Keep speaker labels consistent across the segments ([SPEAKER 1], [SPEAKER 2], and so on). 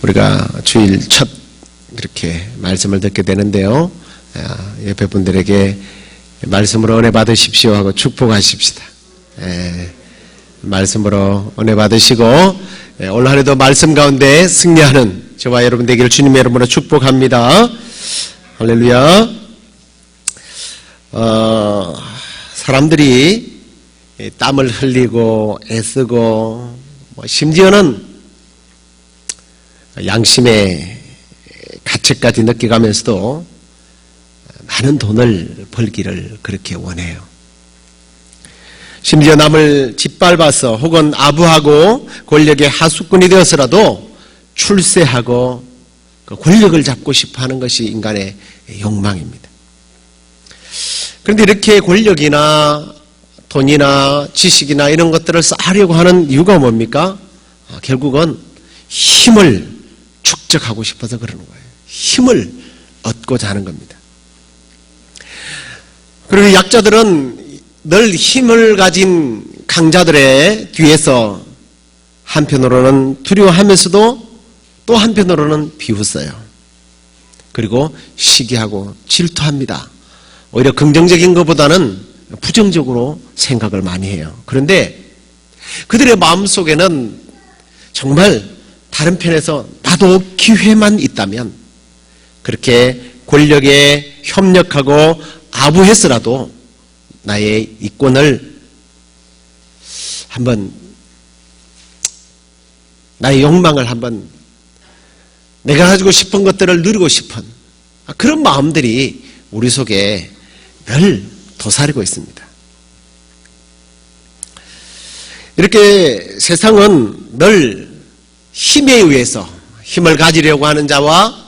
[SPEAKER 1] 우리가 주일 첫 이렇게 말씀을 듣게 되는데요. 옆에 분들에게 말씀으로 은혜 받으십시오 하고 축복하십시다. 말씀으로 은혜 받으시고 올 한해도 말씀 가운데 승리하는 저와 여러분 되기를 주님의 이름으로 축복합니다. 할렐루야. 사람들이 땀을 흘리고 애쓰고 심지어는 양심의 가책까지 느껴가면서도 많은 돈을 벌기를 그렇게 원해요. 심지어 남을 짓밟아서 혹은 아부하고 권력의 하수꾼이 되어서라도 출세하고 그 권력을 잡고 싶어하는 것이 인간의 욕망입니다. 그런데 이렇게 권력이나 돈이나 지식이나 이런 것들을 쌓으려고 하는 이유가 뭡니까? 결국은 힘을 축적하고 싶어서 그러는 거예요. 힘을 얻고자 하는 겁니다. 그리고 약자들은 늘 힘을 가진 강자들의 뒤에서 한편으로는 두려워하면서도 또 한편으로는 비웃어요. 그리고 시기하고 질투합니다. 오히려 긍정적인 것보다는 부정적으로 생각을 많이 해요. 그런데 그들의 마음속에는 정말 다른 편에서 나도 기회만 있다면 그렇게 권력에 협력하고 아부해서라도 나의 이권을 한번, 나의 욕망을 한번, 내가 가지고 싶은 것들을 누리고 싶은 그런 마음들이 우리 속에 늘 도사리고 있습니다. 이렇게 세상은 늘 힘에 의해서 힘을 가지려고 하는 자와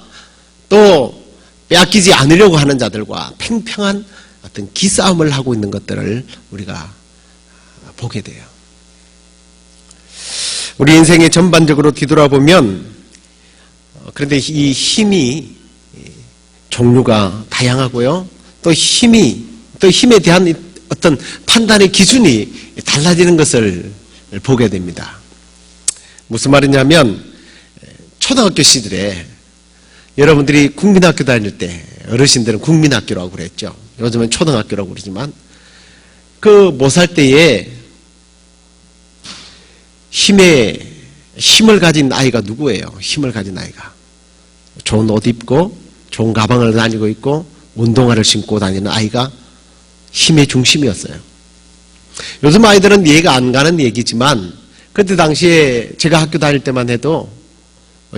[SPEAKER 1] 또 빼앗기지 않으려고 하는 자들과 팽팽한 어떤 기싸움을 하고 있는 것들을 우리가 보게 돼요. 우리 인생의 전반적으로 뒤돌아보면 그런데 이 힘이 종류가 다양하고요. 또 힘에 대한 어떤 판단의 기준이 달라지는 것을 보게 됩니다. 무슨 말이냐면 초등학교 시절에 여러분들이 국민학교 다닐 때 어르신들은 국민학교라고 그랬죠. 요즘은 초등학교라고 그러지만 그 못 살 때에 힘을 가진 아이가 누구예요? 힘을 가진 아이가 좋은 옷 입고 좋은 가방을 다니고 있고 운동화를 신고 다니는 아이가 힘의 중심이었어요. 요즘 아이들은 이해가 안 가는 얘기지만 그때 당시에 제가 학교 다닐 때만 해도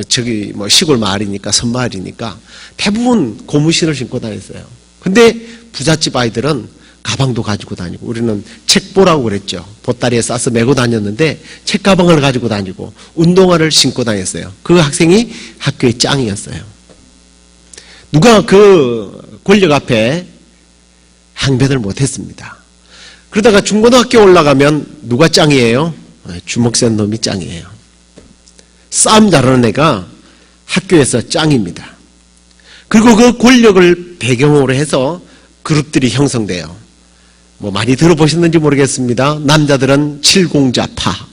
[SPEAKER 1] 저기 시골 마을이니까 섬마을이니까 대부분 고무신을 신고 다녔어요. 근데 부잣집 아이들은 가방도 가지고 다니고 우리는 책보라고 그랬죠. 보따리에 싸서 메고 다녔는데 책가방을 가지고 다니고 운동화를 신고 다녔어요. 그 학생이 학교의 짱이었어요. 누가 그 권력 앞에 항변을 못했습니다. 그러다가 중고등학교 올라가면 누가 짱이에요? 주먹 센 놈이 짱이에요. 싸움 잘하는 애가 학교에서 짱입니다. 그리고 그 권력을 배경으로 해서 그룹들이 형성돼요. 많이 들어보셨는지 모르겠습니다. 남자들은 칠공자파,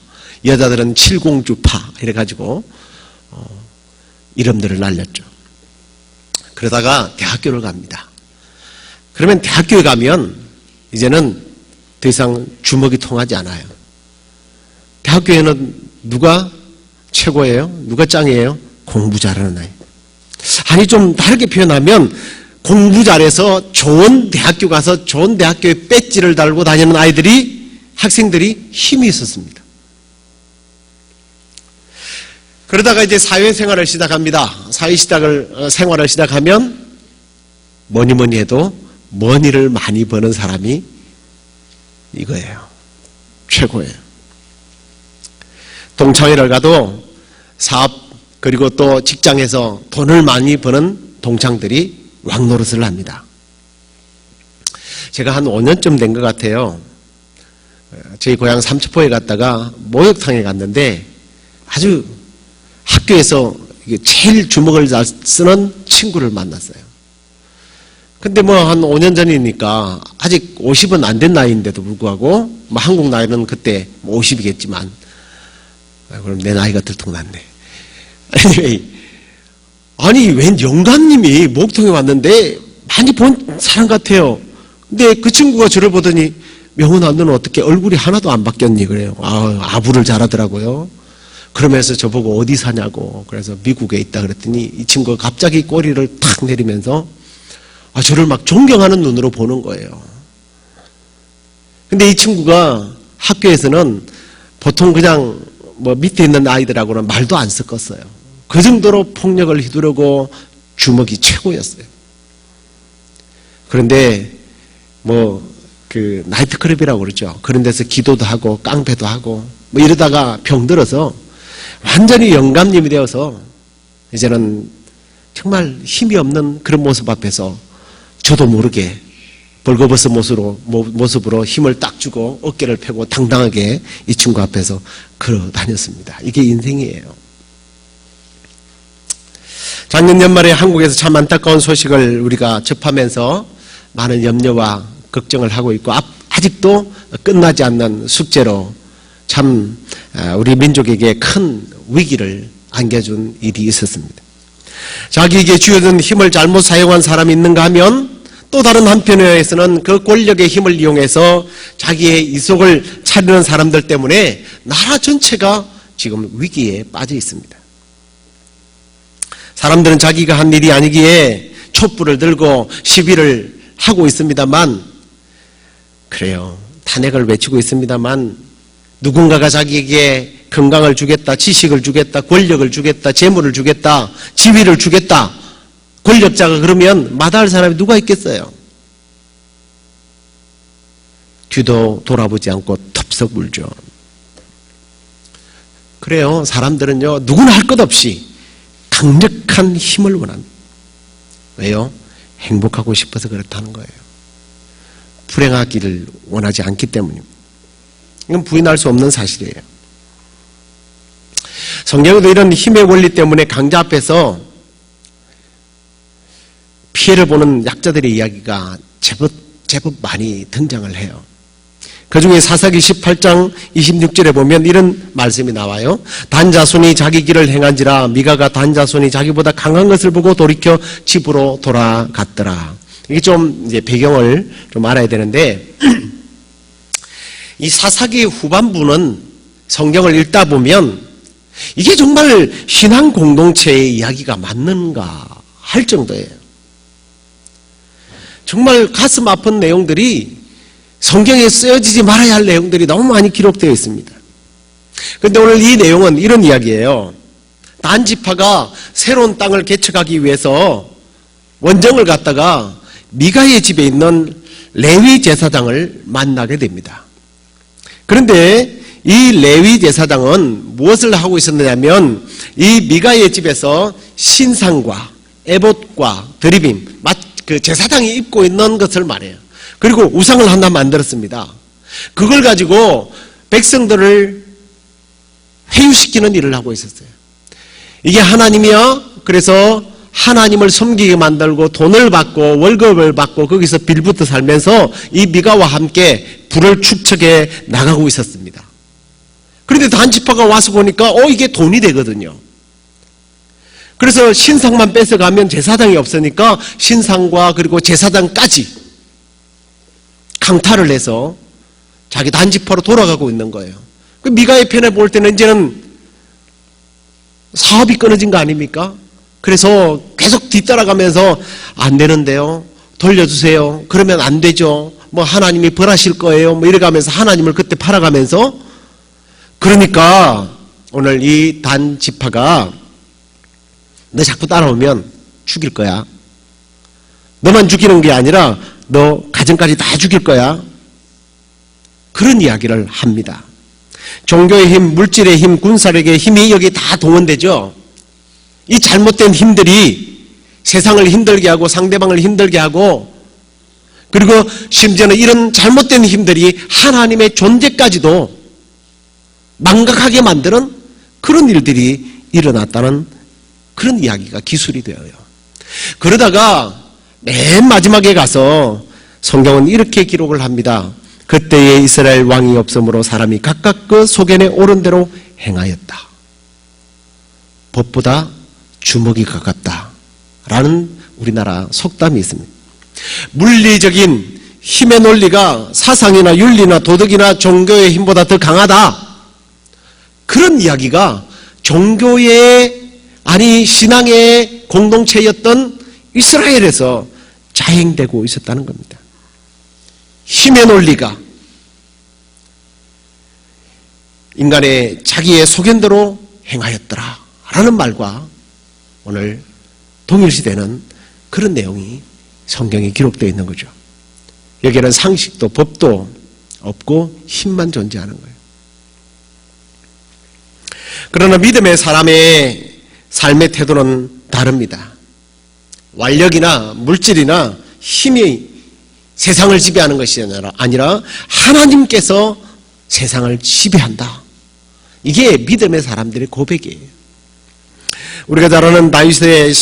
[SPEAKER 1] 여자들은 칠공주파 이래가지고 이름들을 날렸죠. 그러다가 대학교를 갑니다. 그러면 대학교에 가면 이제는 더 이상 주먹이 통하지 않아요. 대학교에는 누가 최고예요? 누가 짱이에요? 공부 잘하는 아이. 아니 좀 다르게 표현하면 공부 잘해서 좋은 대학교 가서 좋은 대학교에 배지를 달고 다니는 학생들이 힘이 있었습니다. 그러다가 이제 사회생활을 시작합니다. 생활을 시작하면 뭐니 해도 머니를 많이 버는 사람이 이거예요. 최고예요. 동창회를 가도 사업 그리고 또 직장에서 돈을 많이 버는 동창들이 왕노릇을 합니다. 제가 한 5년쯤 된 것 같아요. 저희 고향 삼천포에 갔다가 목욕탕에 갔는데 아주 학교에서 제일 주먹을 잘 쓰는 친구를 만났어요. 근데 한 5년 전이니까 아직 50은 안 된 나이인데도 불구하고 한국 나이는 그때 50이겠지만 그럼 내 나이가 들통났네. anyway, 아니, 웬 영감님이 목통에 왔는데 많이 본 사람 같아요. 근데 그 친구가 저를 보더니 명훈아, 너는 어떻게 얼굴이 하나도 안 바뀌었니? 그래요. 아부를 잘하더라고요. 그러면서 저보고 어디 사냐고. 그래서 미국에 있다 그랬더니 이 친구가 갑자기 꼬리를 탁 내리면서 저를 막 존경하는 눈으로 보는 거예요. 근데 이 친구가 학교에서는 보통 그냥 뭐 밑에 있는 아이들하고는 말도 안 섞었어요. 그 정도로 폭력을 휘두르고 주먹이 최고였어요. 그런데 그 나이트클럽이라고 그러죠. 그런 데서 기도도 하고 깡패도 하고 뭐 이러다가 병들어서 완전히 영감님이 되어서 이제는 정말 힘이 없는 그런 모습 앞에서 저도 모르게 벌거벗은 모습으로 힘을 딱 주고 어깨를 펴고 당당하게 이 친구 앞에서 걸어 다녔습니다. 이게 인생이에요. 작년 연말에 한국에서 참 안타까운 소식을 우리가 접하면서 많은 염려와 걱정을 하고 있고 아직도 끝나지 않는 숙제로 참 우리 민족에게 큰 위기를 안겨준 일이 있었습니다. 자기에게 주어진 힘을 잘못 사용한 사람이 있는가 하면 또 다른 한편에서는 그 권력의 힘을 이용해서 자기의 이속을 차리는 사람들 때문에 나라 전체가 지금 위기에 빠져 있습니다. 사람들은 자기가 한 일이 아니기에 촛불을 들고 시위를 하고 있습니다만, 그래요, 탄핵을 외치고 있습니다만 누군가가 자기에게 건강을 주겠다, 지식을 주겠다, 권력을 주겠다, 재물을 주겠다, 지위를 주겠다, 권력자가 그러면 마다할 사람이 누가 있겠어요? 뒤도 돌아보지 않고 덥석 울죠. 그래요, 사람들은요 누구나 할 것 없이 강력한 힘을 원합니다. 왜요? 행복하고 싶어서 그렇다는 거예요. 불행하기를 원하지 않기 때문입니다. 이건 부인할 수 없는 사실이에요. 성경에도 이런 힘의 원리 때문에 강자 앞에서 피해를 보는 약자들의 이야기가 제법 많이 등장을 해요. 그 중에 사사기 18장 26절에 보면 이런 말씀이 나와요. 단자손이 자기 길을 행한지라 미가가 단자손이 자기보다 강한 것을 보고 돌이켜 집으로 돌아갔더라. 이게 좀 이제 배경을 좀 알아야 되는데, 이 사사기 후반부는 성경을 읽다 보면 이게 정말 신앙 공동체의 이야기가 맞는가 할 정도예요. 정말 가슴 아픈 내용들이 성경에 쓰여지지 말아야 할 내용들이 너무 많이 기록되어 있습니다. 그런데 오늘 이 내용은 이런 이야기예요. 단 지파가 새로운 땅을 개척하기 위해서 원정을 갔다가 미가의 집에 있는 레위 제사장을 만나게 됩니다. 그런데 이 레위 제사장은 무엇을 하고 있었느냐면 이 미가의 집에서 신상과 에봇과 드리빔, 그 제사장이 입고 있는 것을 말해요. 그리고 우상을 하나 만들었습니다. 그걸 가지고 백성들을 회유시키는 일을 하고 있었어요. 이게 하나님이야. 그래서 하나님을 섬기게 만들고 돈을 받고 월급을 받고 거기서 빌붙어 살면서 이 미가와 함께 불을 축적해 나가고 있었습니다. 그런데 단지파가 와서 보니까 이게 돈이 되거든요. 그래서 신상만 뺏어가면 제사장이 없으니까 신상과 그리고 제사장까지 강탈을 해서 자기 단지파로 돌아가고 있는 거예요. 그 미가의 편에 볼 때는 이제는 사업이 끊어진 거 아닙니까? 그래서 계속 뒤따라가면서 안 되는데요, 돌려주세요. 그러면 안 되죠. 뭐 하나님이 벌하실 거예요. 뭐 이래가면서 하나님을 그때 팔아가면서, 그러니까 오늘 이 단지파가 너 자꾸 따라오면 죽일 거야. 너만 죽이는 게 아니라 너 가정까지 다 죽일 거야. 그런 이야기를 합니다. 종교의 힘, 물질의 힘, 군사력의 힘이 여기 다 동원되죠. 이 잘못된 힘들이 세상을 힘들게 하고 상대방을 힘들게 하고, 그리고 심지어는 이런 잘못된 힘들이 하나님의 존재까지도 망각하게 만드는 그런 일들이 일어났다는 그런 이야기가 기술이 되어요. 그러다가 맨 마지막에 가서 성경은 이렇게 기록을 합니다. 그때에 이스라엘 왕이 없으므로 사람이 각각 그 소견에 오른 대로 행하였다. 법보다 주먹이 가깝다. 라는 우리나라 속담이 있습니다. 물리적인 힘의 논리가 사상이나 윤리나 도덕이나 종교의 힘보다 더 강하다. 그런 이야기가 종교의 신앙의 공동체였던 이스라엘에서 자행되고 있었다는 겁니다. 힘의 논리가 인간의 자기의 소견대로 행하였더라 라는 말과 오늘 동일시되는 그런 내용이 성경에 기록되어 있는 거죠. 여기에는 상식도 법도 없고 힘만 존재하는 거예요. 그러나 믿음의 사람의 삶의 태도는 다릅니다. 완력이나 물질이나 힘이 세상을 지배하는 것이 아니라 하나님께서 세상을 지배한다. 이게 믿음의 사람들의 고백이에요. 우리가 잘 아는 다윗의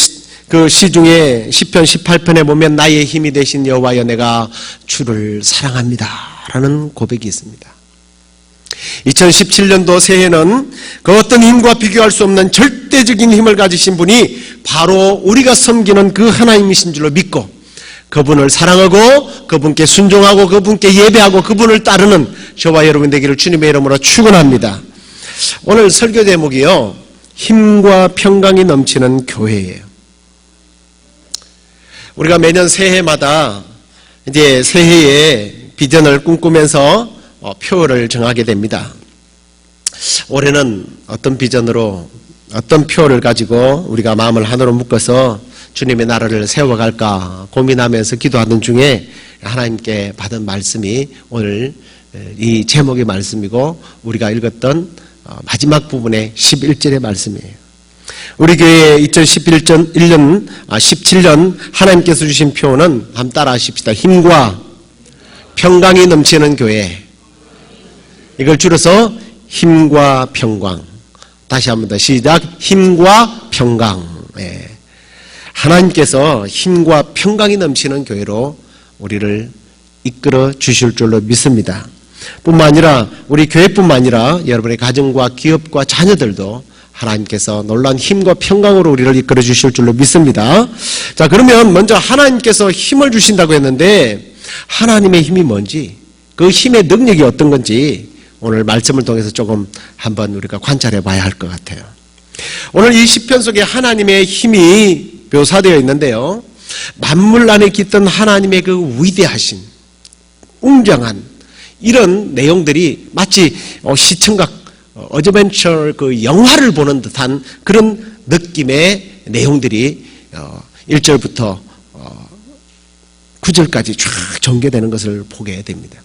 [SPEAKER 1] 그 시 중에 시편 18편에 보면 나의 힘이 되신 여호와여 내가 주를 사랑합니다 라는 고백이 있습니다. 2017년도 새해는 그 어떤 힘과 비교할 수 없는 절대적인 힘을 가지신 분이 바로 우리가 섬기는 그 하나님이신 줄로 믿고 그분을 사랑하고 그분께 순종하고 그분께 예배하고 그분을 따르는 저와 여러분 되기를 주님의 이름으로 축원합니다. 오늘 설교 제목이요, 힘과 평강이 넘치는 교회예요. 우리가 매년 새해마다 이제 새해에 비전을 꿈꾸면서 표를 정하게 됩니다. 올해는 어떤 비전으로 어떤 표를 가지고 우리가 마음을 하나로 묶어서 주님의 나라를 세워갈까 고민하면서 기도하던 중에 하나님께 받은 말씀이 오늘 이 제목의 말씀이고 우리가 읽었던 마지막 부분의 11절의 말씀이에요. 우리 교회 2017년 하나님께서 주신 표는 한번 따라 하십시다. 힘과 평강이 넘치는 교회. 이걸 줄여서 힘과 평강. 다시 한 번 더 시작. 힘과 평강. 예. 하나님께서 힘과 평강이 넘치는 교회로 우리를 이끌어 주실 줄로 믿습니다. 뿐만 아니라 우리 교회뿐만 아니라 여러분의 가정과 기업과 자녀들도 하나님께서 놀라운 힘과 평강으로 우리를 이끌어 주실 줄로 믿습니다. 자, 그러면 먼저 하나님께서 힘을 주신다고 했는데 하나님의 힘이 뭔지, 그 힘의 능력이 어떤 건지 오늘 말씀을 통해서 조금 한번 우리가 관찰해 봐야 할 것 같아요. 오늘 이 시편 속에 하나님의 힘이 묘사되어 있는데요, 만물 안에 깃든 하나님의 그 위대하신 웅장한 이런 내용들이 마치 시청각 어드벤처 그 영화를 보는 듯한 그런 느낌의 내용들이 1절부터 9절까지 쫙 전개되는 것을 보게 됩니다.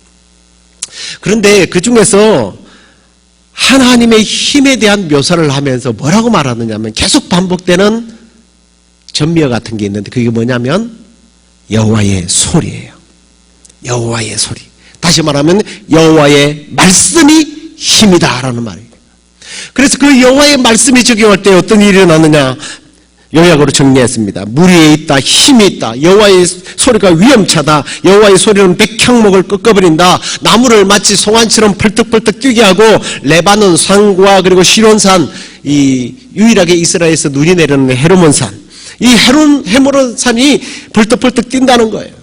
[SPEAKER 1] 그런데 그 중에서 하나님의 힘에 대한 묘사를 하면서 뭐라고 말하느냐면 계속 반복되는 전미어 같은 게 있는데 그게 뭐냐면 여호와의 소리예요. 여호와의 소리. 다시 말하면 여호와의 말씀이 힘이다라는 말이에요. 그래서 그 여호와의 말씀이 적용할 때 어떤 일이 일어나느냐 요약으로 정리했습니다. 무리에 있다, 힘이 있다, 여호와의 소리가 위험차다, 여호와의 소리는 백향목을 꺾어버린다, 나무를 마치 송환처럼 펄떡펄떡 뛰게 하고 레바논 산과 그리고 시론산, 이 유일하게 이스라엘에서 눈이 내리는 헤르몬산, 이 헤르몬산이 펄떡펄떡 뛴다는 거예요.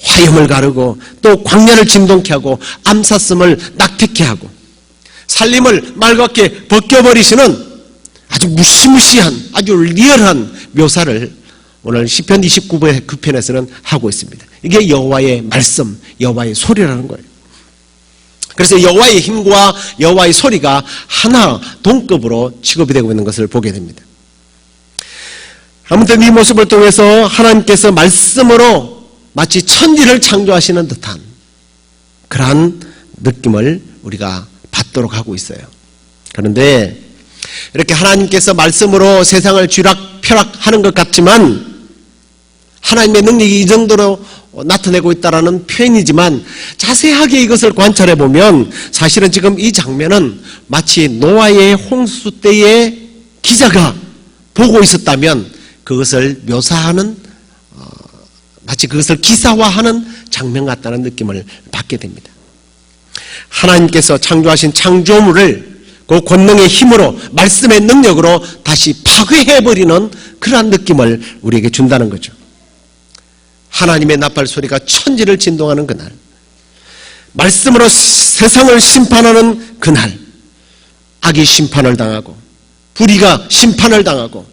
[SPEAKER 1] 화염을 가르고 또 광야를 진동케 하고 암사슴을 낙태케 하고 살림을 맑게 벗겨버리시는 아주 무시무시한 아주 리얼한 묘사를 오늘 시편 29편에서는 하고 있습니다. 이게 여호와의 말씀, 여호와의 소리라는 거예요. 그래서 여호와의 힘과 여호와의 소리가 하나 동급으로 취급이 되고 있는 것을 보게 됩니다. 아무튼 이 모습을 통해서 하나님께서 말씀으로 마치 천지를 창조하시는 듯한 그러한 느낌을 우리가 받도록 하고 있어요. 그런데 이렇게 하나님께서 말씀으로 세상을 쥐락펴락하는 것 같지만 하나님의 능력이 이 정도로 나타내고 있다는 표현이지만 자세하게 이것을 관찰해 보면 사실은 지금 이 장면은 마치 노아의 홍수 때의 기자가 보고 있었다면 그것을 묘사하는 마치 그것을 기사화하는 장면 같다는 느낌을 받게 됩니다. 하나님께서 창조하신 창조물을 그 권능의 힘으로 말씀의 능력으로 다시 파괴해버리는 그러한 느낌을 우리에게 준다는 거죠. 하나님의 나팔 소리가 천지를 진동하는 그날, 말씀으로 세상을 심판하는 그날, 악이 심판을 당하고 불의가 심판을 당하고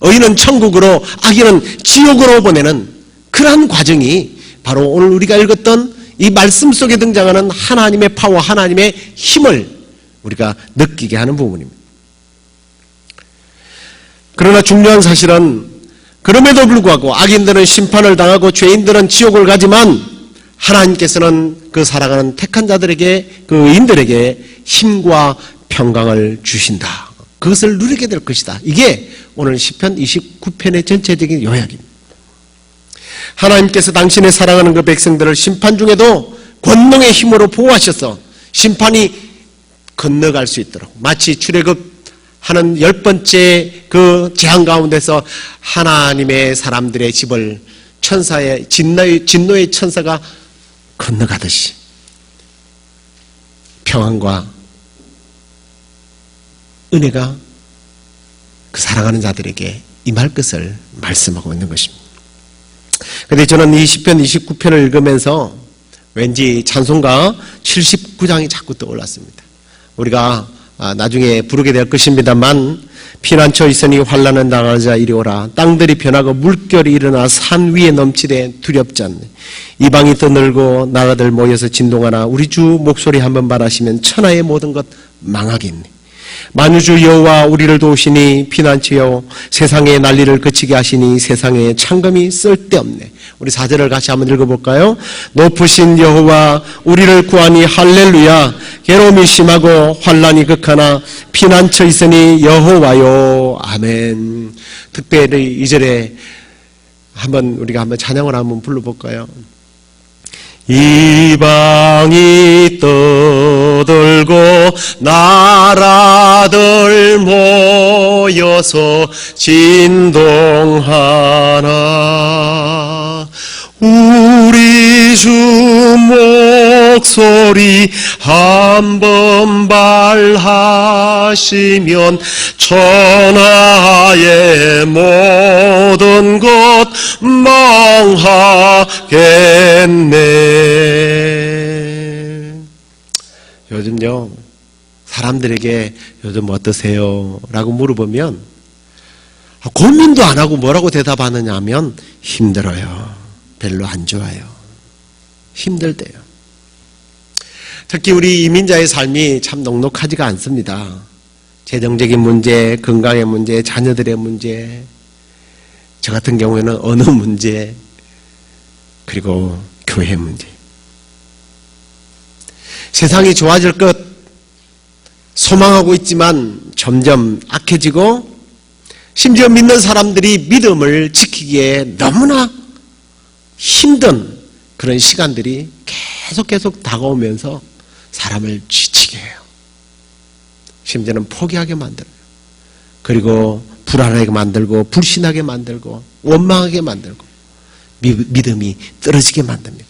[SPEAKER 1] 의인은 천국으로 악인은 지옥으로 보내는 그러한 과정이 바로 오늘 우리가 읽었던 이 말씀 속에 등장하는 하나님의 파워, 하나님의 힘을 우리가 느끼게 하는 부분입니다. 그러나 중요한 사실은 그럼에도 불구하고 악인들은 심판을 당하고 죄인들은 지옥을 가지만 하나님께서는 그 살아가는 택한 자들에게, 그 의인들에게 힘과 평강을 주신다. 그것을 누리게 될 것이다. 이게 오늘 시편 29편의 전체적인 요약입니다. 하나님께서 당신의 사랑하는 그 백성들을 심판 중에도 권능의 힘으로 보호하셔서 심판이 건너갈 수 있도록, 마치 출애굽하는 10번째 그 재앙 가운데서 하나님의 사람들의 집을 천사의 진노의 천사가 건너가듯이 평안과 은혜가 그 사랑하는 자들에게 임할 것을 말씀하고 있는 것입니다. 그런데 저는 이 시편 29편을 읽으면서 왠지 찬송가 79장이 자꾸 떠올랐습니다. 우리가 나중에 부르게 될 것입니다만, 피난처 있으니 환난은 당하자 이리 오라. 땅들이 변하고 물결이 일어나 산 위에 넘치되 두렵지 않네. 이방이 떠늘고 나라들 모여서 진동하나 우리 주 목소리 한번 말하시면 천하의 모든 것 망하겠네. 만유주 여호와 우리를 도우시니 피난처여 세상의 난리를 그치게 하시니 세상에 창검이 쓸데없네. 우리 4절을 같이 한번 읽어볼까요? 높으신 여호와 우리를 구하니 할렐루야. 괴로움이 심하고 환난이 극하나 피난처 있으니 여호와요. 아멘. 특별히 이 절에 우리가 한번 찬양을 한번 불러볼까요? 이방이 떠들고 나라들 모여서 진동하나 우리 주 목소리 한번 말하시면 천하의 모든 것 망하겠네. 요즘요, 사람들에게 요즘 어떠세요? 라고 물어보면 고민도 안 하고 뭐라고 대답하느냐 하면 힘들어요. 별로 안 좋아요. 힘들대요. 특히 우리 이민자의 삶이 참 녹록하지가 않습니다. 재정적인 문제, 건강의 문제, 자녀들의 문제, 저 같은 경우에는 언어 문제, 그리고 교회 문제. 세상이 좋아질 것 소망하고 있지만 점점 악해지고, 심지어 믿는 사람들이 믿음을 지키기에 너무나 힘든 그런 시간들이 계속 다가오면서 사람을 지치게 해요. 심지어는 포기하게 만들어요. 그리고 불안하게 만들고 불신하게 만들고 원망하게 만들고 믿음이 떨어지게 만듭니다.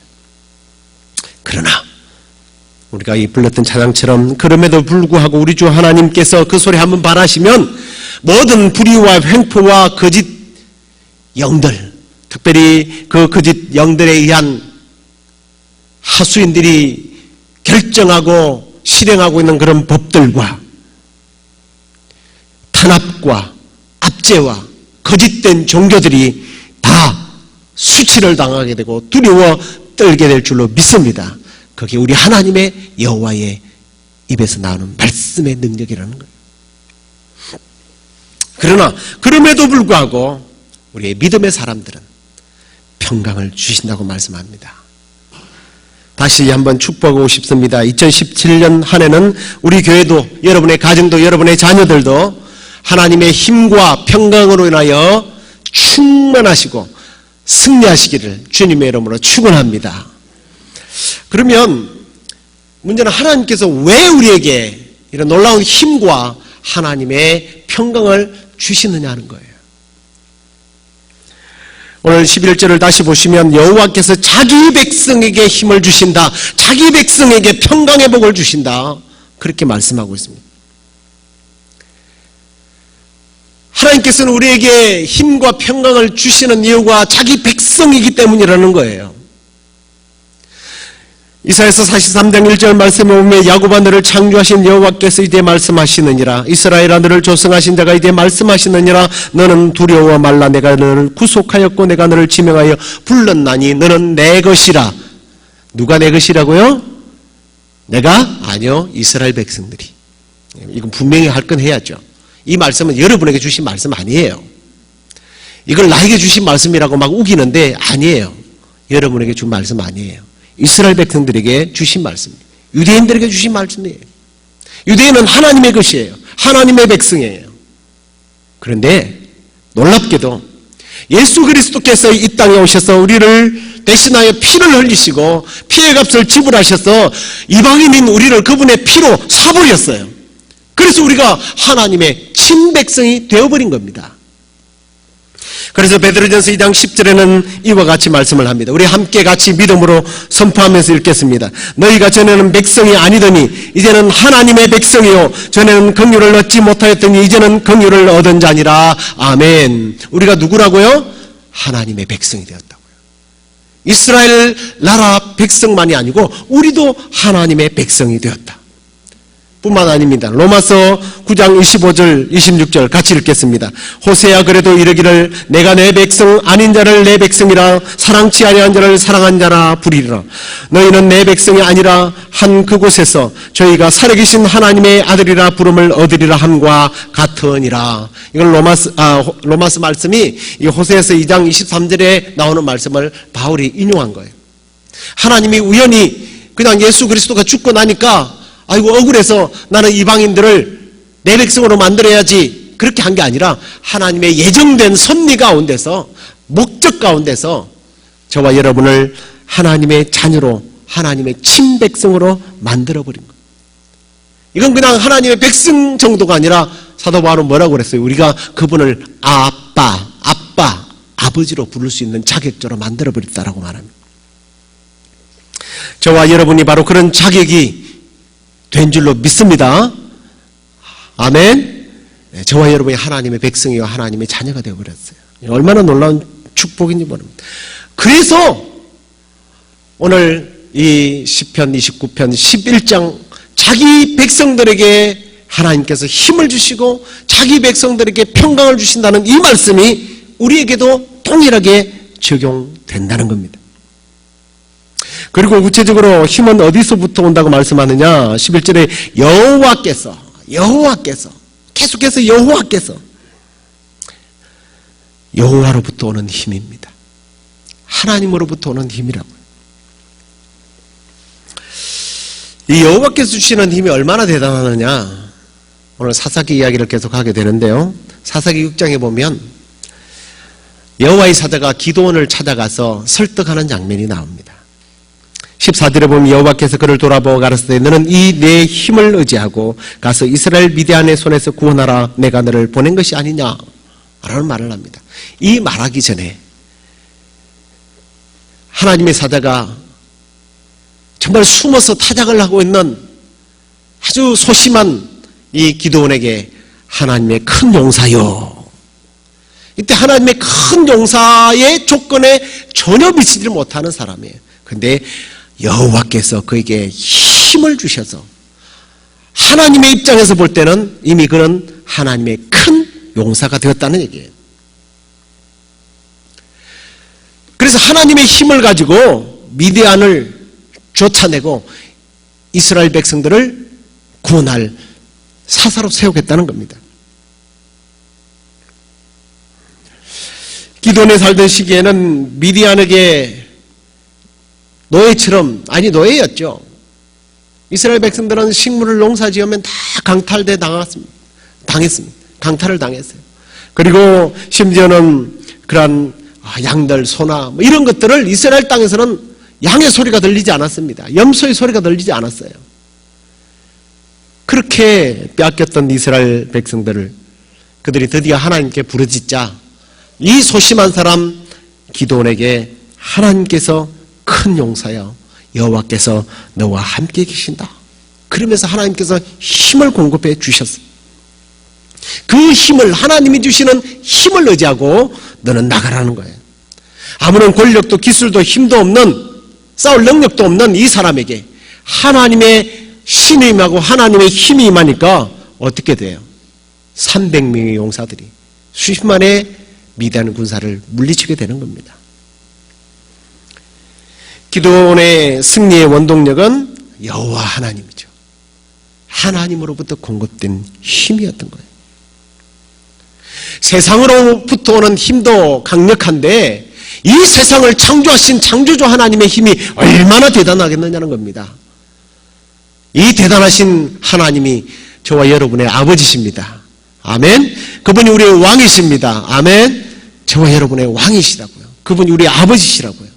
[SPEAKER 1] 그러나 우리가 이 불렀던 찬양처럼 그럼에도 불구하고 우리 주 하나님께서 그 소리 한번 바라시면 모든 불의와 횡포와 거짓 영들, 특별히 그 거짓 영들에 의한 하수인들이 결정하고 실행하고 있는 그런 법들과 탄압과 압제와 거짓된 종교들이 다 수치를 당하게 되고 두려워 떨게 될 줄로 믿습니다. 그게 우리 하나님의 여호와의 입에서 나오는 말씀의 능력이라는 거예요. 그러나 그럼에도 불구하고 우리의 믿음의 사람들은 평강을 주신다고 말씀합니다. 다시 한번 축복하고 싶습니다. 2017년 한 해는 우리 교회도, 여러분의 가정도, 여러분의 자녀들도 하나님의 힘과 평강으로 인하여 충만하시고 승리하시기를 주님의 이름으로 축원합니다. 그러면 문제는 하나님께서 왜 우리에게 이런 놀라운 힘과 하나님의 평강을 주시느냐 하는 거예요. 오늘 11절을 다시 보시면 여호와께서 자기 백성에게 힘을 주신다. 자기 백성에게 평강의 복을 주신다. 그렇게 말씀하고 있습니다. 하나님께서는 우리에게 힘과 평강을 주시는 이유가 자기 백성이기 때문이라는 거예요. 이사야서 43장 1절 말씀에 보면 야곱아 너를 창조하신 여호와께서 이제 말씀하시느니라. 이스라엘아 너를 조성하신 자가 이제 말씀하시느니라. 너는 두려워 말라. 내가 너를 구속하였고 내가 너를 지명하여 불렀나니 너는 내 것이라. 누가 내 것이라고요? 내가? 아니요, 이스라엘 백성들이. 이건 분명히 할 건 해야죠. 이 말씀은 여러분에게 주신 말씀 아니에요. 이걸 나에게 주신 말씀이라고 막 우기는데 아니에요. 여러분에게 준 말씀 아니에요. 이스라엘 백성들에게 주신 말씀이에요. 유대인들에게 주신 말씀이에요. 유대인은 하나님의 것이에요. 하나님의 백성이에요. 그런데 놀랍게도 예수 그리스도께서 이 땅에 오셔서 우리를 대신하여 피를 흘리시고 피의 값을 지불하셔서 이방인인 우리를 그분의 피로 사버렸어요. 그래서 우리가 하나님의 친백성이 되어버린 겁니다. 그래서 베드로전서 2장 10절에는 이와 같이 말씀을 합니다. 우리 함께 같이 믿음으로 선포하면서 읽겠습니다. 너희가 전에는 백성이 아니더니 이제는 하나님의 백성이요 전에는 긍휼을 얻지 못하였더니 이제는 긍휼을 얻은 자니라. 아멘. 우리가 누구라고요? 하나님의 백성이 되었다고요. 이스라엘 나라 백성만이 아니고 우리도 하나님의 백성이 되었다 뿐만 아닙니다. 로마서 9장 25절 26절 같이 읽겠습니다. 호세야 그래도 이르기를 내가 내 백성 아닌 자를 내 백성이라 사랑치 아니한 자를 사랑한 자라 부리리라. 너희는 내 백성이 아니라 한 그곳에서 저희가 살아계신 하나님의 아들이라 부름을 얻으리라 함과 같으니라. 이건 로마서 말씀이 이 호세에서 2장 23절에 나오는 말씀을 바울이 인용한 거예요. 하나님이 우연히 그냥 예수 그리스도가 죽고 나니까 아이고 억울해서 나는 이방인들을 내 백성으로 만들어야지 그렇게 한 게 아니라 하나님의 예정된 섭리 가운데서 목적 가운데서 저와 여러분을 하나님의 자녀로 하나님의 친백성으로 만들어버린 거예요. 이건 그냥 하나님의 백성 정도가 아니라 사도 바울은 뭐라고 그랬어요? 우리가 그분을 아빠, 아버지로 부를 수 있는 자격자로 만들어버렸다라고 말합니다. 저와 여러분이 바로 그런 자격이 된 줄로 믿습니다. 아멘. 네, 저와 여러분이 하나님의 백성이요 하나님의 자녀가 되어버렸어요. 얼마나 놀라운 축복인지 모릅니다. 그래서 오늘 이 시편 29편 11장 자기 백성들에게 하나님께서 힘을 주시고 자기 백성들에게 평강을 주신다는 이 말씀이 우리에게도 동일하게 적용된다는 겁니다. 그리고 구체적으로 힘은 어디서부터 온다고 말씀하느냐? 11절에 여호와께서 계속해서 여호와로부터 오는 힘입니다. 하나님으로부터 오는 힘이라고요. 이 여호와께서 주시는 힘이 얼마나 대단하느냐? 오늘 사사기 이야기를 계속하게 되는데요. 사사기 6장에 보면 여호와의 사자가 기드온을 찾아가서 설득하는 장면이 나옵니다. 14절에 보면 여호와께서 그를 돌아보고 가라사대 너는 이 내 힘을 의지하고 가서 이스라엘 미디안의 손에서 구원하라. 내가 너를 보낸 것이 아니냐 라는 말을 합니다. 이 말하기 전에 하나님의 사자가 정말 숨어서 타작을 하고 있는 아주 소심한 이 기드온에게 하나님의 큰 용사여, 이때 하나님의 큰 용사의 조건에 전혀 미치지 못하는 사람이에요. 그런데 여호와께서 그에게 힘을 주셔서 하나님의 입장에서 볼 때는 이미 그는 하나님의 큰 용사가 되었다는 얘기예요. 그래서 하나님의 힘을 가지고 미디안을 쫓아내고 이스라엘 백성들을 구원할 사사로 세우겠다는 겁니다. 기드온에 살던 시기에는 미디안에게 노예처럼, 아니 노예였죠. 이스라엘 백성들은 식물을 농사지으면 다 강탈돼 당했습니다. 강탈을 당했어요. 그리고 심지어는 그런 양들, 소나 뭐 이런 것들을 이스라엘 땅에서는 양의 소리가 들리지 않았습니다. 염소의 소리가 들리지 않았어요. 그렇게 빼앗겼던 이스라엘 백성들을 그들이 드디어 하나님께 부르짖자 이 소심한 사람 기드온에게 하나님께서 큰 용사여 여호와께서 너와 함께 계신다. 그러면서 하나님께서 힘을 공급해 주셨어요. 그 힘을, 하나님이 주시는 힘을 의지하고 너는 나가라는 거예요. 아무런 권력도 기술도 힘도 없는, 싸울 능력도 없는 이 사람에게 하나님의 신이 임하고 하나님의 힘이 임하니까 어떻게 돼요? 300명의 용사들이 수십만의 미디안 군사를 물리치게 되는 겁니다. 기드온의 승리의 원동력은 여호와 하나님이죠. 하나님으로부터 공급된 힘이었던 거예요. 세상으로부터 오는 힘도 강력한데 이 세상을 창조하신 창조주 하나님의 힘이 얼마나 대단하겠느냐는 겁니다. 이 대단하신 하나님이 저와 여러분의 아버지십니다. 아멘. 그분이 우리의 왕이십니다. 아멘. 저와 여러분의 왕이시라고요. 그분이 우리의 아버지시라고요.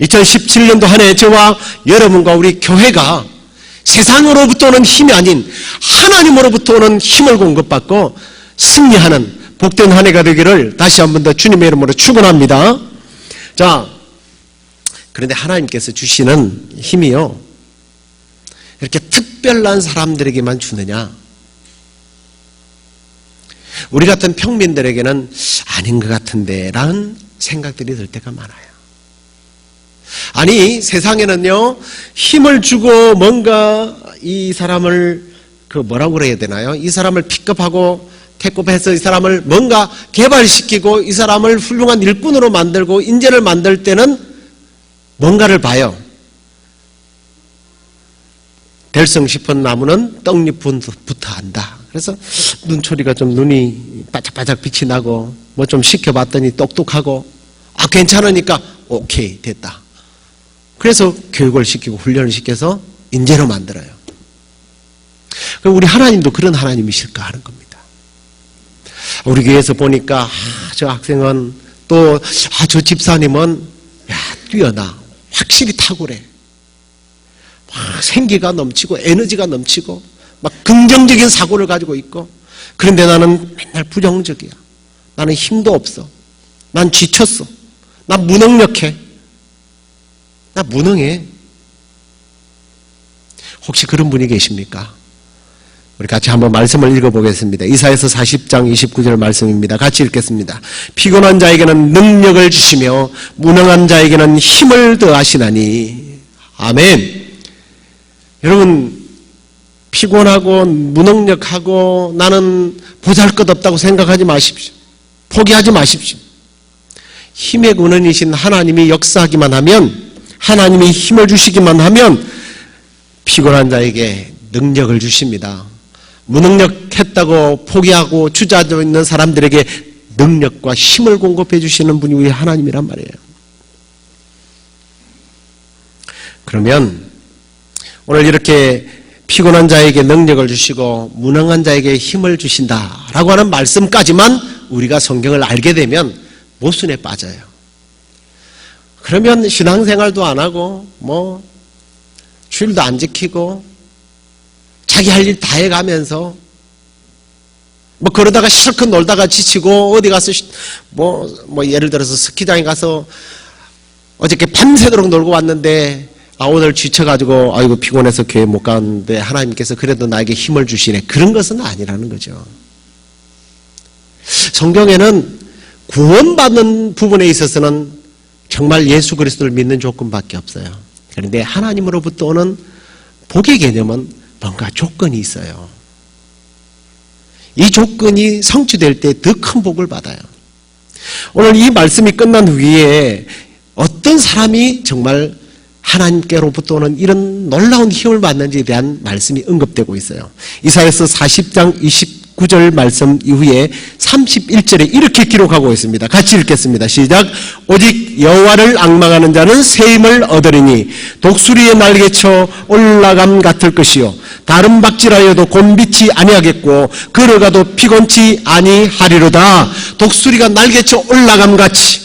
[SPEAKER 1] 2017년도 한 해 저와 여러분과 우리 교회가 세상으로부터 오는 힘이 아닌 하나님으로부터 오는 힘을 공급받고 승리하는 복된 한 해가 되기를 다시 한 번 더 주님의 이름으로 축원합니다. 자, 그런데 하나님께서 주시는 힘이요, 이렇게 특별한 사람들에게만 주느냐? 우리 같은 평민들에게는 아닌 것 같은데 라는 생각들이 들 때가 많아요. 아니, 세상에는요, 힘을 주고 뭔가 이 사람을 뭐라고 그래야 되나요? 이 사람을 픽업하고 택업해서 이 사람을 뭔가 개발시키고 이 사람을 훌륭한 일꾼으로 만들고 인재를 만들 때는 뭔가를 봐요. 될성 싶은 나무는 떡잎부터 한다. 그래서 눈초리가 좀 눈이 바짝바짝 빛이 나고 뭐 좀 시켜봤더니 똑똑하고 괜찮으니까 오케이 됐다. 그래서 교육을 시키고 훈련을 시켜서 인재로 만들어요. 그럼 우리 하나님도 그런 하나님이실까 하는 겁니다. 우리 교회에서 보니까 저 학생은 또 저 집사님은 뛰어나, 확실히 탁월해. 생기가 넘치고 에너지가 넘치고 막 긍정적인 사고를 가지고 있고, 그런데 나는 맨날 부정적이야. 나는 힘도 없어. 난 지쳤어. 난 무능력해. 나 무능해. 혹시 그런 분이 계십니까? 우리 같이 한번 말씀을 읽어보겠습니다. 이사야서 40장 29절 말씀입니다. 같이 읽겠습니다. 피곤한 자에게는 능력을 주시며 무능한 자에게는 힘을 더하시나니. 아멘. 여러분, 피곤하고 무능력하고 나는 보잘것없다고 생각하지 마십시오. 포기하지 마십시오. 힘의 근원이신 하나님이 역사하기만 하면, 하나님이 힘을 주시기만 하면 피곤한 자에게 능력을 주십니다. 무능력했다고 포기하고 주저앉아 있는 사람들에게 능력과 힘을 공급해 주시는 분이 우리 하나님이란 말이에요. 그러면 오늘 이렇게 피곤한 자에게 능력을 주시고 무능한 자에게 힘을 주신다라고 하는 말씀까지만 우리가 성경을 알게 되면 모순에 빠져요. 그러면 신앙생활도 안 하고 뭐 주일도 안 지키고 자기 할 일 다 해가면서 뭐 그러다가 실컷 놀다가 지치고 어디 가서 뭐 예를 들어서 스키장에 가서 어저께 밤새도록 놀고 왔는데 오늘 지쳐가지고 아이고 피곤해서 교회 못 가는데 하나님께서 그래도 나에게 힘을 주시네. 그런 것은 아니라는 거죠. 성경에는 구원받는 부분에 있어서는 정말 예수 그리스도를 믿는 조건밖에 없어요. 그런데 하나님으로부터 오는 복의 개념은 뭔가 조건이 있어요. 이 조건이 성취될 때 더 큰 복을 받아요. 오늘 이 말씀이 끝난 후에 어떤 사람이 정말 하나님께로부터 오는 이런 놀라운 힘을 받는지에 대한 말씀이 언급되고 있어요. 이사야서 40장 29절 말씀 이후에 31절에 이렇게 기록하고 있습니다. 같이 읽겠습니다. 시작. 오직 여호와를 앙망하는 자는 새 힘을 얻으리니 독수리의 날개쳐 올라감 같을 것이요 다른 박질하여도 곤비치 아니하겠고 걸어가도 피곤치 아니하리로다. 독수리가 날개쳐 올라감 같이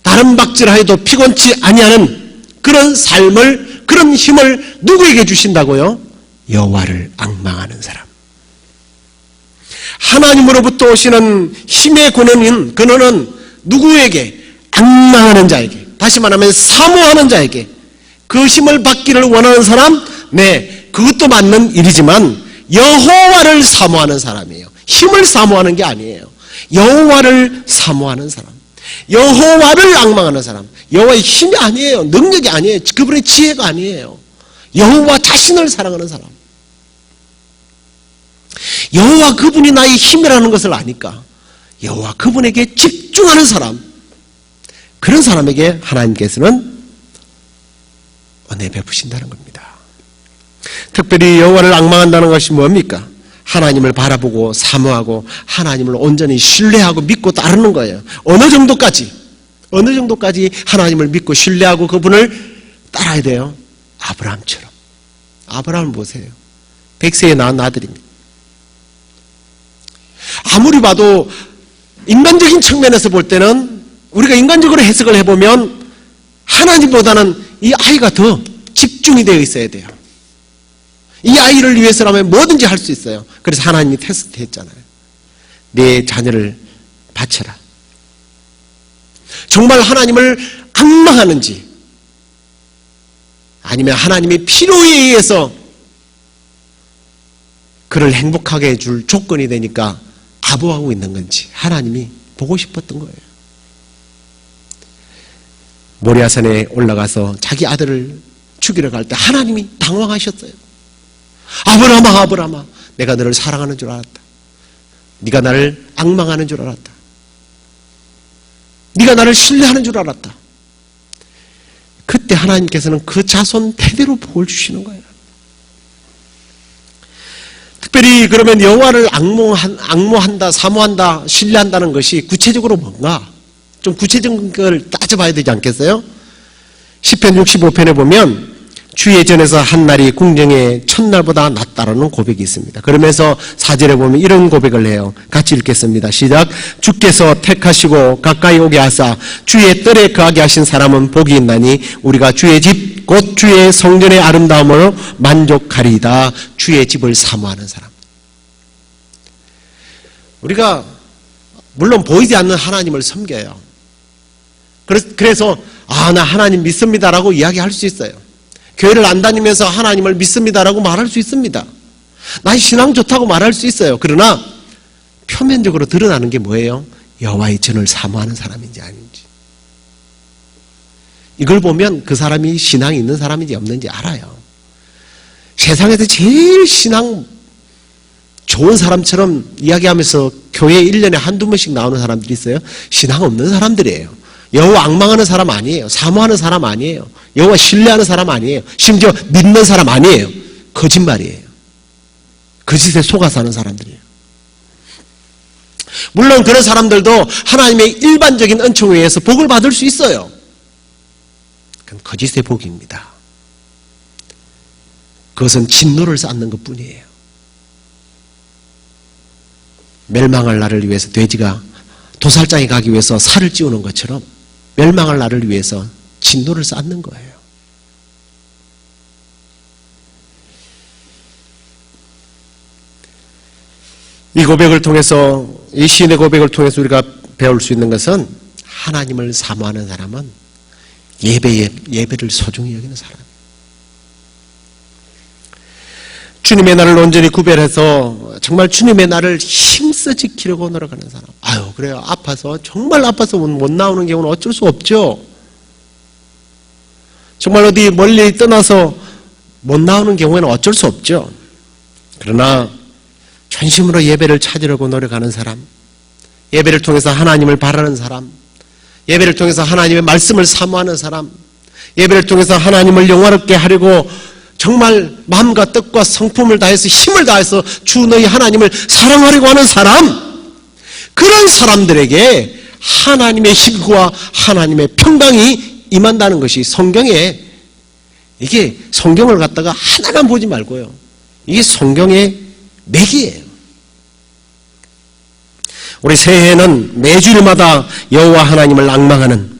[SPEAKER 1] 다른 박질하여도 피곤치 아니하는 그런 삶을, 그런 힘을 누구에게 주신다고요? 여호와를 앙망하는 사람. 하나님으로부터 오시는 힘의 근원은 누구에게? 앙망하는 자에게. 다시 말하면 사모하는 자에게. 그 힘을 받기를 원하는 사람? 네, 그것도 맞는 일이지만 여호와를 사모하는 사람이에요. 힘을 사모하는 게 아니에요. 여호와를 사모하는 사람, 여호와를 앙망하는 사람. 여호와의 힘이 아니에요. 능력이 아니에요. 그분의 지혜가 아니에요. 여호와 자신을 사랑하는 사람. 여호와 그분이 나의 힘이라는 것을 아니까 여호와 그분에게 집중하는 사람, 그런 사람에게 하나님께서는 은혜 베푸신다는 겁니다. 특별히 여호와를 앙망한다는 것이 뭡니까? 하나님을 바라보고 사모하고 하나님을 온전히 신뢰하고 믿고 따르는 거예요. 어느 정도까지 하나님을 믿고 신뢰하고 그분을 따라야 돼요? 아브라함처럼. 아브라함을 보세요. 100세에 낳은 아들입니다. 아무리 봐도 인간적인 측면에서 볼 때는, 우리가 인간적으로 해석을 해보면 하나님보다는 이 아이가 더 집중이 되어 있어야 돼요. 이 아이를 위해서라면 뭐든지 할 수 있어요. 그래서 하나님이 테스트 했잖아요. 내 자녀를 바쳐라. 정말 하나님을 앙망하는지, 아니면 하나님의 필요에 의해서 그를 행복하게 해줄 조건이 되니까 아부하고 있는 건지 하나님이 보고 싶었던 거예요. 모리아산에 올라가서 자기 아들을 죽이러 갈 때 하나님이 당황하셨어요. 아브라함아, 아브라함아, 내가 너를 사랑하는 줄 알았다. 네가 나를 앙망하는 줄 알았다. 네가 나를 신뢰하는 줄 알았다. 그때 하나님께서는 그 자손 대대로 복을 주시는 거예요. 특별히 그러면 여호와를 앙모한다, 사모한다, 신뢰한다는 것이 구체적으로 뭔가? 좀 구체적인 걸 따져봐야 되지 않겠어요? 시편 65편에 보면 주의 전에서 한 날이 궁정의 첫날보다 낫다라는 고백이 있습니다. 그러면서 4절에 보면 이런 고백을 해요. 같이 읽겠습니다. 시작. 주께서 택하시고 가까이 오게 하사 주의 뜰에 거하게 하신 사람은 복이 있나니 우리가 주의 집 곧 주의 성전의 아름다움으로 만족하리이다. 주의 집을 사모하는 사람. 우리가 물론 보이지 않는 하나님을 섬겨요. 그래서 나 하나님 믿습니다라고 이야기할 수 있어요. 교회를 안 다니면서 하나님을 믿습니다라고 말할 수 있습니다. 나 신앙 좋다고 말할 수 있어요. 그러나 표면적으로 드러나는 게 뭐예요? 여호와의 전을 사모하는 사람인지 아닌지. 이걸 보면 그 사람이 신앙이 있는 사람인지 없는지 알아요. 세상에서 제일 신앙 좋은 사람처럼 이야기하면서 교회에 1년에 한두 번씩 나오는 사람들이 있어요. 신앙 없는 사람들이에요. 여호와 앙망하는 사람 아니에요. 사모하는 사람 아니에요. 여호와 신뢰하는 사람 아니에요. 심지어 믿는 사람 아니에요. 거짓말이에요. 거짓에 속아 사는 사람들이에요. 물론 그런 사람들도 하나님의 일반적인 은총에 의해서 복을 받을 수 있어요. 그건 거짓의 복입니다. 그것은 진노를 쌓는 것뿐이에요. 멸망할 나를 위해서 돼지가 도살장에 가기 위해서 살을 찌우는 것처럼 멸망할 나를 위해서 진노를 쌓는 거예요. 이 고백을 통해서, 이 시인의 고백을 통해서 우리가 배울 수 있는 것은 하나님을 사모하는 사람은 예배를 소중히 여기는 사람. 주님의 날을 온전히 구별해서 정말 주님의 날을 힘써 지키려고 노력하는 사람. 그래요. 정말 아파서 못 나오는 경우는 어쩔 수 없죠. 정말 어디 멀리 떠나서 못 나오는 경우에는 어쩔 수 없죠. 그러나 전심으로 예배를 찾으려고 노력하는 사람, 예배를 통해서 하나님을 바라는 사람, 예배를 통해서 하나님의 말씀을 사모하는 사람, 예배를 통해서 하나님을 영화롭게 하려고 정말 마음과 뜻과 성품을 다해서 힘을 다해서 주 너희 하나님을 사랑하려고 하는 사람, 그런 사람들에게 하나님의 힘과 하나님의 평강이 임한다는 것이 성경에, 이게 성경을 갖다가 하나만 보지 말고요, 이게 성경의 맥이에요. 우리 새해에는 매주일마다 여호와 하나님을 앙망하는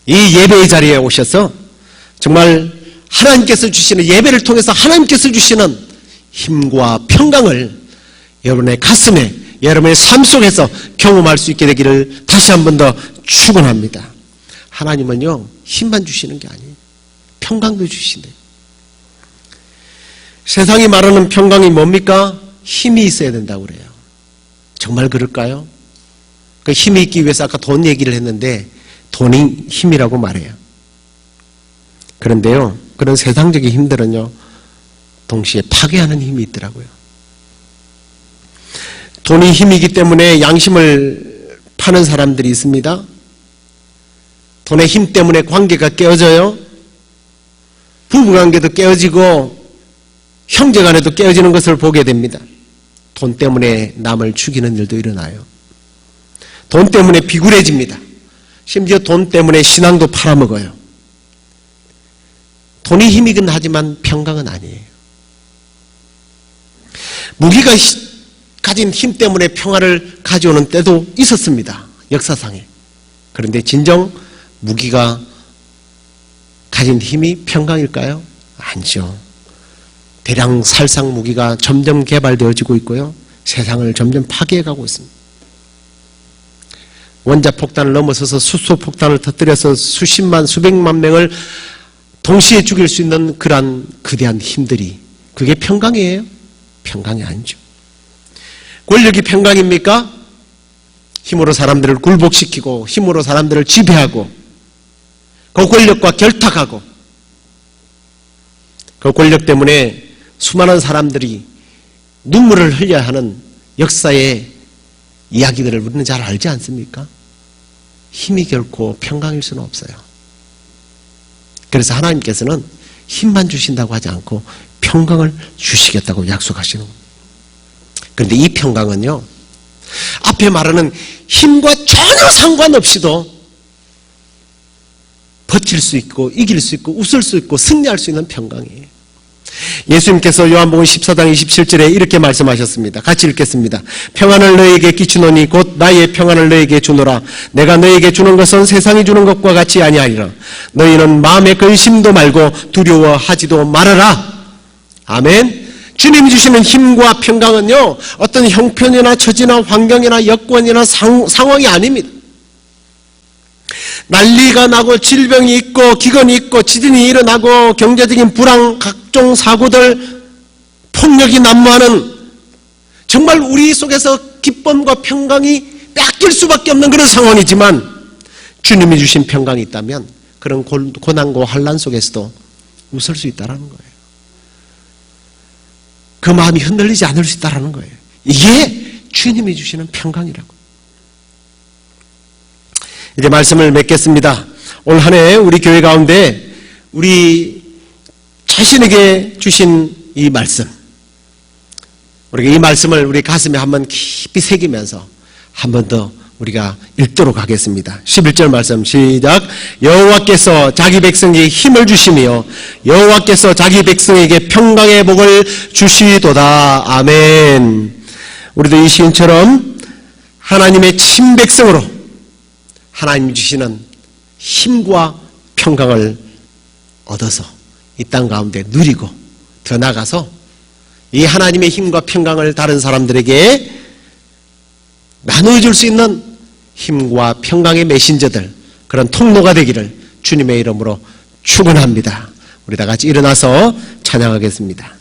[SPEAKER 1] 이 예배의 자리에 오셔서 정말 하나님께서 주시는, 예배를 통해서 하나님께서 주시는 힘과 평강을 여러분의 가슴에, 여러분의 삶 속에서 경험할 수 있게 되기를 다시 한 번 더 축원합니다. 하나님은요, 힘만 주시는 게 아니에요. 평강도 주신대요. 세상이 말하는 평강이 뭡니까? 힘이 있어야 된다고 그래요. 정말 그럴까요? 그 힘이 있기 위해서 아까 돈 얘기를 했는데 돈이 힘이라고 말해요. 그런데요, 그런 세상적인 힘들은요, 동시에 파괴하는 힘이 있더라고요. 돈이 힘이기 때문에 양심을 파는 사람들이 있습니다. 돈의 힘 때문에 관계가 깨어져요. 부부관계도 깨어지고 형제간에도 깨어지는 것을 보게 됩니다. 돈 때문에 남을 죽이는 일도 일어나요. 돈 때문에 비굴해집니다. 심지어 돈 때문에 신앙도 팔아먹어요. 돈이 힘이긴 하지만 평강은 아니에요. 무기가 가진 힘 때문에 평화를 가져오는 때도 있었습니다. 역사상에. 그런데 진정 무기가 가진 힘이 평강일까요? 아니죠. 대량 살상 무기가 점점 개발되어지고 있고요. 세상을 점점 파괴해가고 있습니다. 원자폭탄을 넘어서서 수소폭탄을 터뜨려서 수십만 수백만 명을 동시에 죽일 수 있는 그러한 거대한 힘들이, 그게 평강이에요? 평강이 아니죠. 권력이 평강입니까? 힘으로 사람들을 굴복시키고 힘으로 사람들을 지배하고 그 권력과 결탁하고 그 권력 때문에 수많은 사람들이 눈물을 흘려야 하는 역사의 이야기들을 우리는 잘 알지 않습니까? 힘이 결코 평강일 수는 없어요. 그래서 하나님께서는 힘만 주신다고 하지 않고 평강을 주시겠다고 약속하시는 겁니다. 그런데 이 평강은요, 앞에 말하는 힘과 전혀 상관없이도 버틸 수 있고 이길 수 있고 웃을 수 있고 승리할 수 있는 평강이에요. 예수님께서 요한복음 14장 27절에 이렇게 말씀하셨습니다. 같이 읽겠습니다. 평안을 너희에게 끼치노니 곧 나의 평안을 너희에게 주노라. 내가 너희에게 주는 것은 세상이 주는 것과 같이 아니하리라. 너희는 마음에 근심도 말고 두려워하지도 말아라. 아멘. 주님이 주시는 힘과 평강은요, 어떤 형편이나 처지나 환경이나 여건이나 상황이 아닙니다. 난리가 나고 질병이 있고 기근이 있고 지진이 일어나고 경제적인 불황, 각종 사고들, 폭력이 난무하는 정말 우리 속에서 기쁨과 평강이 뺏길 수밖에 없는 그런 상황이지만 주님이 주신 평강이 있다면 그런 고난과 환난 속에서도 웃을 수 있다는 거예요. 그 마음이 흔들리지 않을 수 있다는 거예요. 이게 주님이 주시는 평강이라고. 이제 말씀을 맺겠습니다. 올 한 해 우리 교회 가운데 우리 자신에게 주신 이 말씀, 우리가 이 말씀을 우리 가슴에 한번 깊이 새기면서 한 번 더 우리가 읽도록 하겠습니다. 11절 말씀 시작. 여호와께서 자기 백성에게 힘을 주시며 여호와께서 자기 백성에게 평강의 복을 주시도다. 아멘. 우리도 이 시인처럼 하나님의 친백성으로 하나님이 주시는 힘과 평강을 얻어서 이 땅 가운데 누리고 더 나아가서 이 하나님의 힘과 평강을 다른 사람들에게 나누어줄 수 있는 힘과 평강의 메신저들, 그런 통로가 되기를 주님의 이름으로 축원합니다. 우리 다 같이 일어나서 찬양하겠습니다.